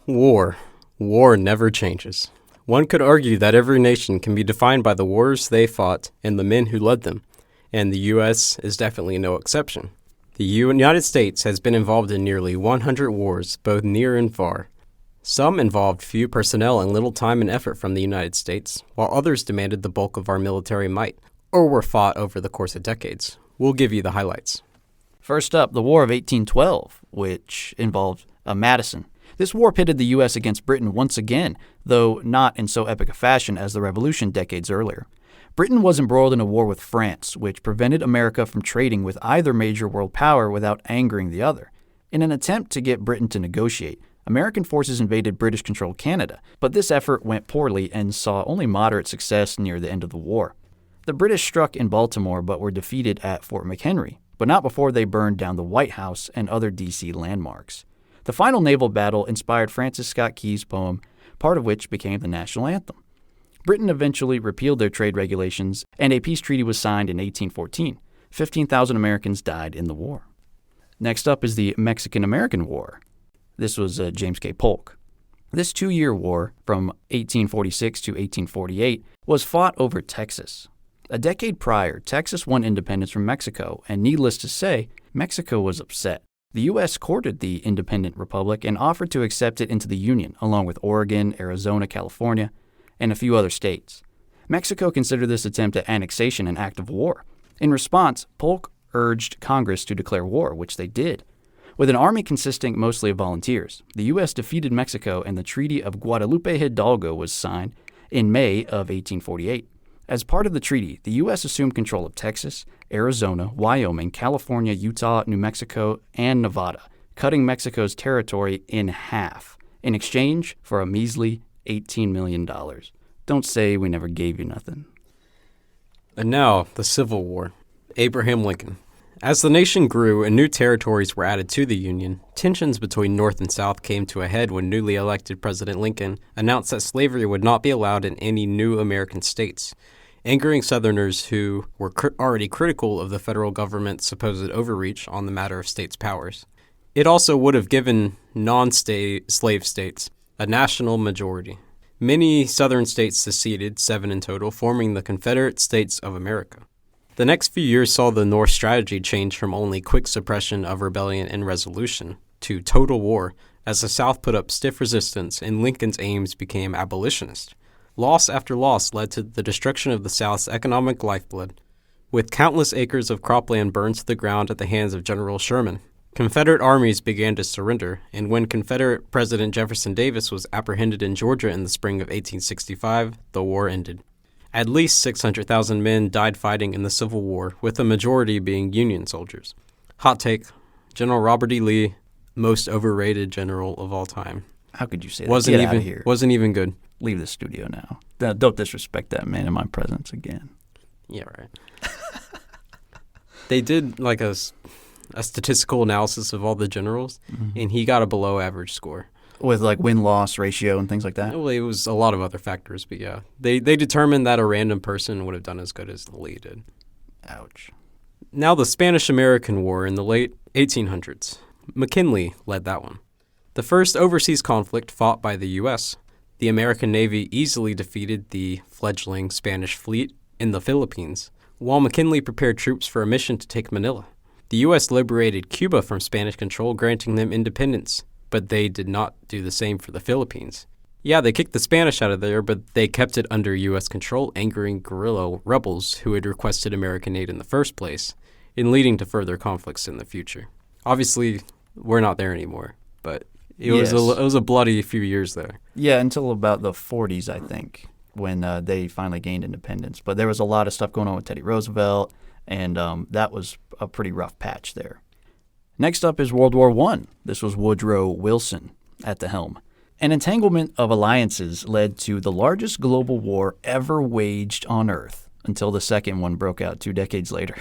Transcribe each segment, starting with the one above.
War. War never changes. One could argue that every nation can be defined by the wars they fought and the men who led them, and the U.S. is definitely no exception. The United States has been involved in nearly 100 wars, both near and far. Some involved few personnel and little time and effort from the United States, while others demanded the bulk of our military might, or were fought over the course of decades. We'll give you the highlights. First up, the War of 1812, which involved Madison. This war pitted the U.S. against Britain once again, though not in so epic a fashion as the Revolution decades earlier. Britain was embroiled in a war with France, which prevented America from trading with either major world power without angering the other. In an attempt to get Britain to negotiate, American forces invaded British-controlled Canada, but this effort went poorly and saw only moderate success near the end of the war. The British struck in Baltimore but were defeated at Fort McHenry, but not before they burned down the White House and other D.C. landmarks. The final naval battle inspired Francis Scott Key's poem, part of which became the national anthem. Britain eventually repealed their trade regulations, and a peace treaty was signed in 1814. 15,000 Americans died in the war. Next up is the Mexican-American War. This was James K. Polk. This 2-year war, from 1846 to 1848, was fought over Texas. A decade prior, Texas won independence from Mexico, and needless to say, Mexico was upset. The U.S. courted the independent republic and offered to accept it into the Union, along with Oregon, Arizona, California, and a few other states. Mexico considered this attempt at annexation an act of war. In response, Polk urged Congress to declare war, which they did. With an army consisting mostly of volunteers, the U.S. defeated Mexico, and the Treaty of Guadalupe Hidalgo was signed in May of 1848. As part of the treaty, the U.S. assumed control of Texas, Arizona, Wyoming, California, Utah, New Mexico, and Nevada, cutting Mexico's territory in half in exchange for a measly $18 million. Don't say we never gave you nothing. And now, the Civil War. Abraham Lincoln. As the nation grew and new territories were added to the Union, tensions between North and South came to a head when newly elected President Lincoln announced that slavery would not be allowed in any new American states, angering Southerners who were already critical of the federal government's supposed overreach on the matter of states' powers. It also would have given non-slave states a national majority. Many Southern states seceded, 7 in total, forming the Confederate States of America. The next few years saw the North's strategy change from only quick suppression of rebellion and resolution to total war, as the South put up stiff resistance and Lincoln's aims became abolitionist. Loss after loss led to the destruction of the South's economic lifeblood, with countless acres of cropland burned to the ground at the hands of General Sherman. Confederate armies began to surrender, and when Confederate President Jefferson Davis was apprehended in Georgia in the spring of 1865, the war ended. At least 600,000 men died fighting in the Civil War, with the majority being Union soldiers. Hot take, General Robert E. Lee, most overrated general of all time. How could you say that? Get out of here. Wasn't even good. Leave the studio now. Don't disrespect that man in my presence again. Yeah, right. They did like a statistical analysis of all the generals, and he got a below average score. With like win-loss ratio and things like that? Well, it was a lot of other factors, but yeah. They determined that a random person would have done as good as Lee did. Ouch. Now the Spanish-American War in the late 1800s. McKinley led that one. The first overseas conflict fought by the U.S. The American Navy easily defeated the fledgling Spanish fleet in the Philippines, while McKinley prepared troops for a mission to take Manila. The U.S. liberated Cuba from Spanish control, granting them independence, but they did not do the same for the Philippines. Yeah, they kicked the Spanish out of there, but they kept it under U.S. control, angering guerrilla rebels who had requested American aid in the first place, and leading to further conflicts in the future. Obviously, we're not there anymore, but it was a bloody few years there. Yeah, until about the 40s, I think, when they finally gained independence. But there was a lot of stuff going on with Teddy Roosevelt, and that was a pretty rough patch there. Next up is World War I. This was Woodrow Wilson at the helm. An entanglement of alliances led to the largest global war ever waged on Earth, until the second one broke out 2 decades later.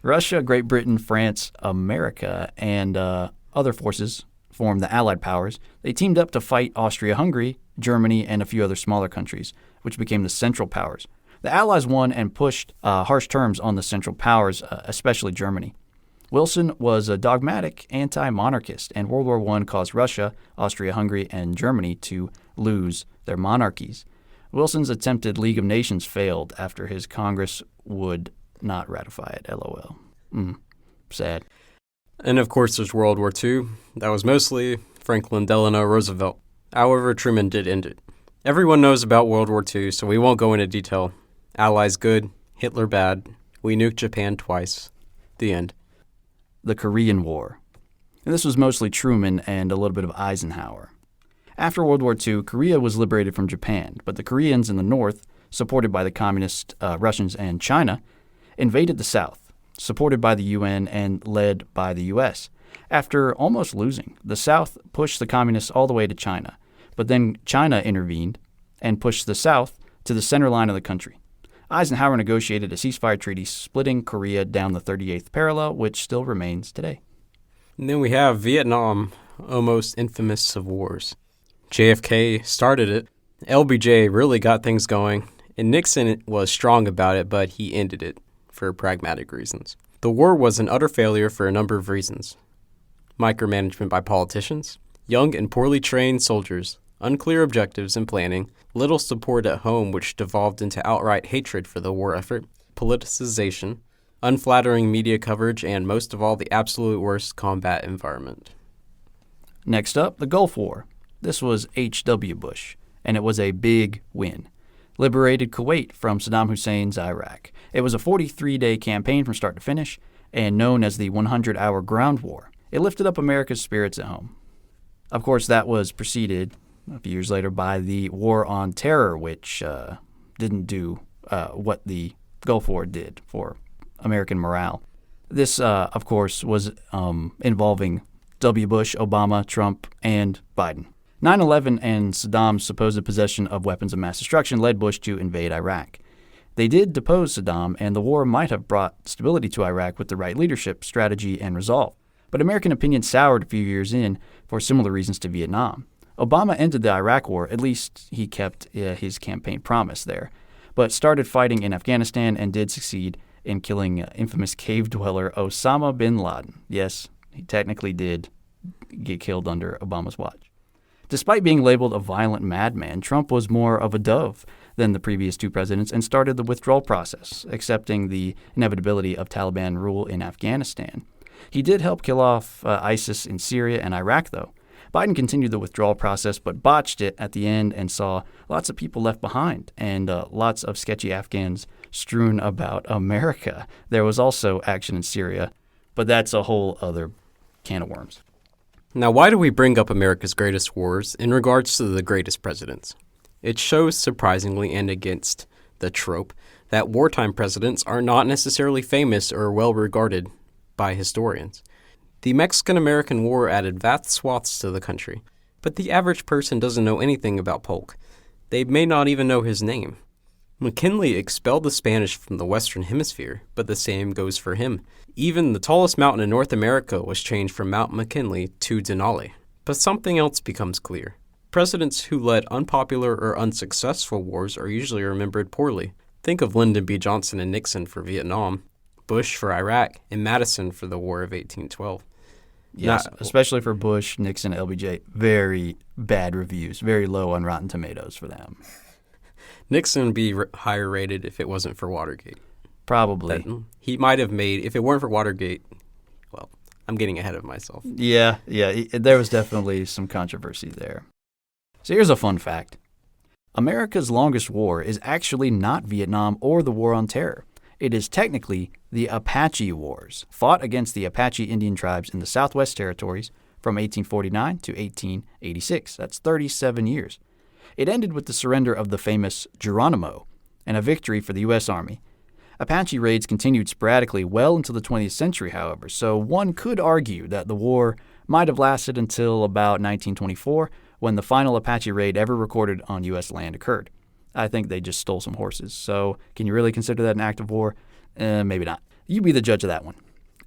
Russia, Great Britain, France, America, and other forces formed the Allied powers. They teamed up to fight Austria-Hungary, Germany, and a few other smaller countries, which became the Central Powers. The Allies won and pushed harsh terms on the Central Powers, especially Germany. Wilson was a dogmatic anti-monarchist, and World War I caused Russia, Austria-Hungary, and Germany to lose their monarchies. Wilson's attempted League of Nations failed after his Congress would not ratify it. LOL. Sad. And of course, there's World War II. That was mostly Franklin Delano Roosevelt. However, Truman did end it. Everyone knows about World War II, so we won't go into detail. Allies good, Hitler bad. We nuked Japan twice. The end. The Korean War. And this was mostly Truman and a little bit of Eisenhower. After World War II, Korea was liberated from Japan, but the Koreans in the north, supported by the communist Russians and China, invaded the south, supported by the UN and led by the U.S. After almost losing, the South pushed the communists all the way to China, but then China intervened and pushed the South to the center line of the country. Eisenhower negotiated a ceasefire treaty splitting Korea down the 38th parallel, which still remains today. And then we have Vietnam, almost infamous of wars. JFK started it, LBJ really got things going, and Nixon was strong about it, but he ended it for pragmatic reasons. The war was an utter failure for a number of reasons. Micromanagement by politicians, young and poorly trained soldiers, unclear objectives and planning, little support at home which devolved into outright hatred for the war effort, politicization, unflattering media coverage, and most of all, the absolute worst combat environment. Next up, the Gulf War. This was H.W. Bush, and it was a big win. Liberated Kuwait from Saddam Hussein's Iraq. It was a 43-day campaign from start to finish, and known as the 100-hour ground war. It lifted up America's spirits at home. Of course, that was preceded a few years later by the War on Terror, which didn't do what the Gulf War did for American morale. This, of course, was involving W. Bush, Obama, Trump, and Biden. 9/11 and Saddam's supposed possession of weapons of mass destruction led Bush to invade Iraq. They did depose Saddam, and the war might have brought stability to Iraq with the right leadership, strategy, and resolve. But American opinion soured a few years in for similar reasons to Vietnam. Obama ended the Iraq War, at least he kept his campaign promise there, but started fighting in Afghanistan and did succeed in killing infamous cave dweller Osama bin Laden. Yes, he technically did get killed under Obama's watch. Despite being labeled a violent madman, Trump was more of a dove than the previous two presidents and started the withdrawal process, accepting the inevitability of Taliban rule in Afghanistan. He did help kill off ISIS in Syria and Iraq, though. Biden continued the withdrawal process but botched it at the end and saw lots of people left behind and lots of sketchy Afghans strewn about America. There was also action in Syria, but that's a whole other can of worms. Now, why do we bring up America's greatest wars in regards to the greatest presidents? It shows, surprisingly and against the trope, that wartime presidents are not necessarily famous or well regarded by historians. The Mexican-American War added vast swaths to the country, but the average person doesn't know anything about Polk. They may not even know his name. McKinley expelled the Spanish from the Western Hemisphere, but the same goes for him. Even the tallest mountain in North America was changed from Mount McKinley to Denali. But something else becomes clear. Presidents who led unpopular or unsuccessful wars are usually remembered poorly. Think of Lyndon B. Johnson and Nixon for Vietnam, Bush for Iraq, and Madison for the War of 1812. Yes, especially for Bush, Nixon, LBJ. Very bad reviews, very low on Rotten Tomatoes for them. Nixon would be higher rated if it wasn't for Watergate. Probably. He might have made, if it weren't for Watergate, well, I'm getting ahead of myself. Yeah, there was definitely some controversy there. So here's a fun fact. America's longest war is actually not Vietnam or the War on Terror. It is technically the Apache Wars, fought against the Apache Indian tribes in the Southwest Territories from 1849 to 1886. That's 37 years. It ended with the surrender of the famous Geronimo and a victory for the U.S. Army. Apache raids continued sporadically well into the 20th century, however, so one could argue that the war might have lasted until about 1924, when the final Apache raid ever recorded on U.S. land occurred. I think they just stole some horses, so can you really consider that an act of war? Maybe not. You be the judge of that one.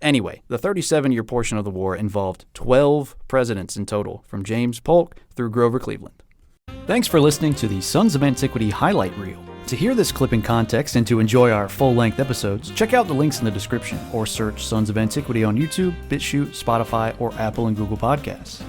Anyway, the 37-year portion of the war involved 12 presidents in total, from James Polk through Grover Cleveland. Thanks for listening to the Sons of Antiquity highlight reel. To hear this clip in context and to enjoy our full-length episodes, check out the links in the description or search Sons of Antiquity on YouTube, BitChute, Spotify, or Apple and Google Podcasts.